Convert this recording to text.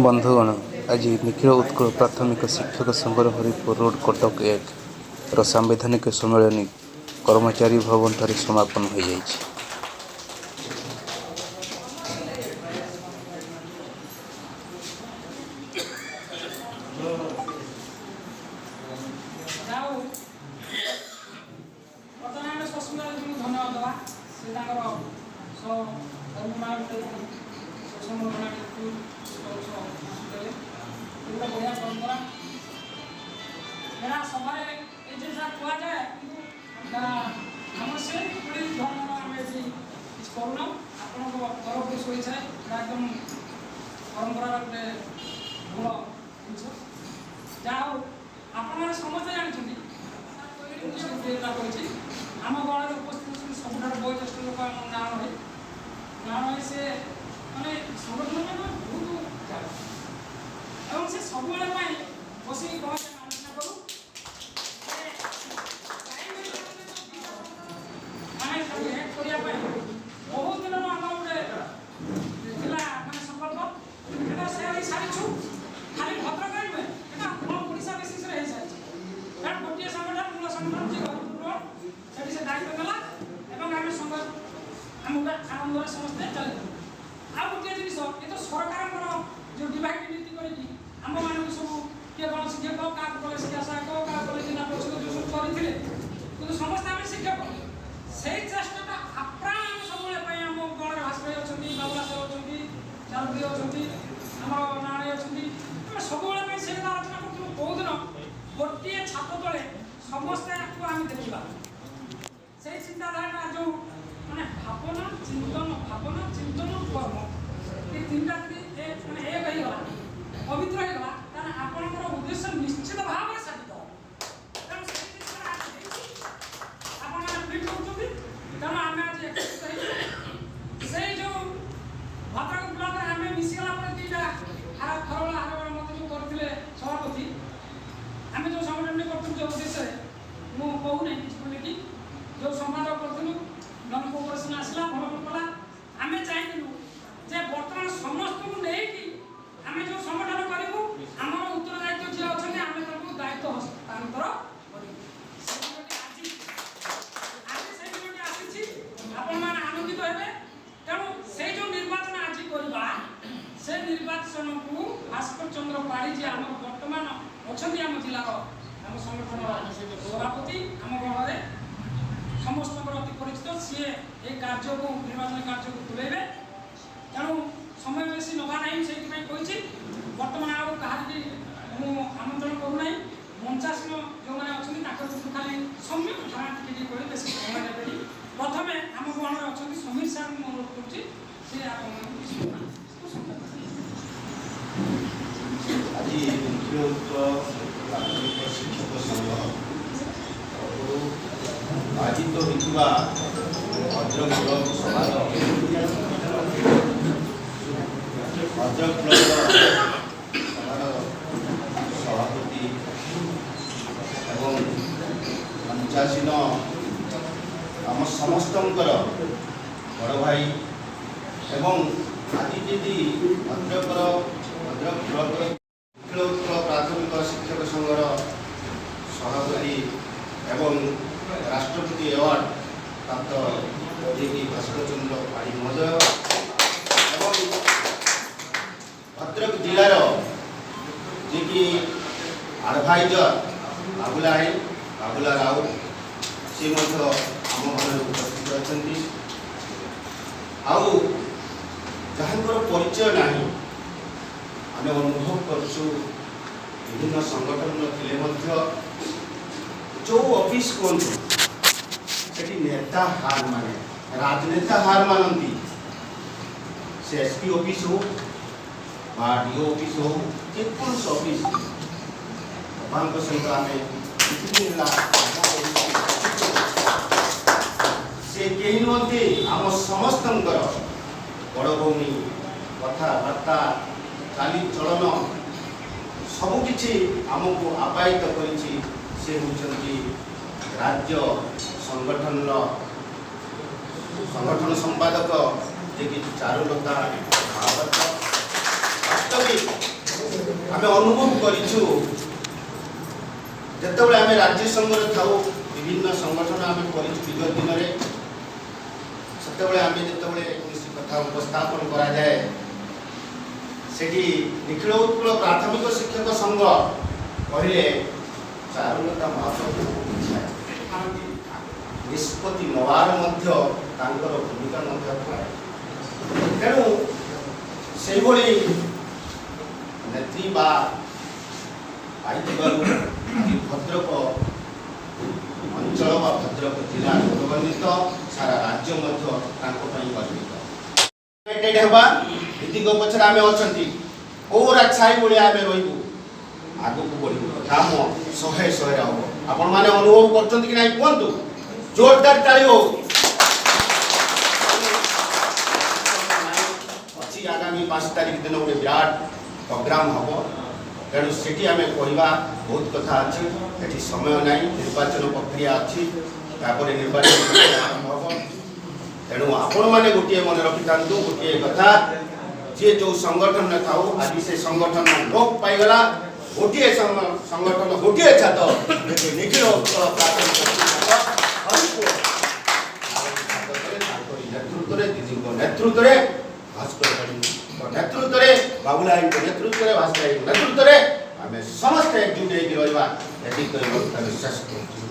बंधुगण आज निखिल उत्कल प्राथमिक शिक्षक संघर हरिपुर रोड कटक 1 सांविधानिक सम्मेलन कर्मचारी भवन ठारे समापन हो जाइए। बढ़िया परंपरा मेरा सभारे कह जाए से धर्म आम करूना आपण तरफ शोई थाए एकदम परंपरार गोटे भल जिस जहाँ आपण समस्ते जानते आम गण उपस्थित सब वयोज्येष्ठ लोक नाण से मानने संगठन में बहुत एवं से सब बस आलोचना करूँ बहुत दिन आम गोटे मानने संकल्प सारी खाली भद्रक नुहे ओडिशा बेसीस कारण गोटे संगठन मूल संगठन जी से दायित्व नेला आम संघ आम आनंद समस्ते चलते आ गोटे जिन ये तो सरकार जो डिवाइड नीति करके आम मान सब किए कौन शिक्षक क्या कले शिक्षा सहायक क्या कले जिला परिषद जो सब करते कि समस्त आम शिक्षक से चेष्टा आप्राण सब आम गण भाषा अच्छा बाबुला सर अच्छा चारुदी अच्छा आम नाणी अच्छा सब से आलोचना कर बहुत दिन गोटे छात तले समस्ते आम देखा से चिंताधारा जो माने भावना चिंतन कर्म ये तीन माने एक होगा पवित्र होगा आपंकर उद्देश्य निश्चित भाव में साधित तेणु आम आज से जो भद्रक ब्लक आम मिशिगला दुईटा खरला हार मत जो करते सभापति आम जो संगठन कर जो उद्देश्य मुझे कहूना कि कि जो संवाद करूँ नन कोअपरेसन आसला भल कला आम चाहूँ जे बर्तमान समस्त को लेकिन आम जो संगठन करूँ आम उत्तरदायित्व जी अच्छा आम दायित्व हस्तांतर आनंदित हे तेणु से जो निर्वाचन आज करवा से निर्वाचन को भास्कर चंद्र पाढ़ी जी आम बर्तमान अच्छा आम जिलार आम संगठन सभापति आम गण में समस्त अति परिचित सी ये कार्य को निर्वाचन कार्य को तुलेबे तेणु समय बेसी नवा ना से कही बर्तमान आउ कहा आमंत्रण करूना मंचासीन जो मैंने अच्छा खाली सम्यक धारणा टी कह बेस समय देवे प्रथम आम गण में अच्छा समीर सार को अनुरोध करुँच शिक्षक संघ आज तो होता भद्रक ब्लक भद्रक ब्लक सभापति एवं पंचासीन आम समस्त बड़ भाई एवं आज जी भद्रक ब्लक प्राथमिक शिक्षक संघर सभापति एवं राष्ट्रपति अवार्ड प्राप्त जी भास्कर चंद्र पाढ़ी महोदय एवं भद्रक जिलार जी की एडभाइजर बाबुला राउत से आम घर उपस्थित अच्छा आउ जहाँ परिचय ना आम अनुभव करुँ विभिन्न संगठन थे जो ऑफिस कहते नेता हार माने राजनेता हार मानती से एसपी ऑफिस हो डीओ ऑफिस हो जेकोस ऑफिस सहित आम से कहीं नुहति आम समस्त बड़ भौणी कथबार्ता चाली चलन सबकि आमको आपायित करी से होती राज्य संगठन संपादक जे कि चारुलता वास्तविक आमे अनुभव करिछु जेतेबेले आमे राज्य संघरे थाउ विभिन्न संगठन आमे करिछु विगत दिन रे सेतेबेले आमे जेतेबेले कोनोसी कथा उपस्थापन करा जाए सेठी निखिल उत्कल प्राथमिक शिक्षक संघ कहले चारुलता महाप्रभु निष्पत्ति नवार मध्य तांकर भूमिका मध्य थाए तेणु से नेत्री बा आईथिबारु भद्रक अंचल बा भद्रक जिला गौरवान्वित सारा राज्य मध्य तांको पई गर्वित यूनाइटेड हेबा नीतिक पछरे आमे अछंती और अच्छाई बोले आमे रहिबु आगु को बढ़िबु काम 100 रहबो आपण माने अनुभव करछंती कि नाही कोंतु जोरदार ताली हो अच्छी आगामी 5 तारीख दिन गोटे विराट प्रोग्राम हम तेणु सेठी आमे कहवा बहुत कथा अच्छी एटी समय नहीं निर्वाचन प्रक्रिया अच्छी तापर निर्वाचन आरंभ हम तेणु आपण मैंने गोटे मन रखि था गोटे कथा जी जो संगठन न था आज से संगठन लोप पाईगला गोटे संगठन गोटे छात निखिल नेतृत्व नेतृत्व बाबुलाई नेतृत्व भास्कर नेतृत्व आम समस्त एकजुट होकर विश्वास करूँ।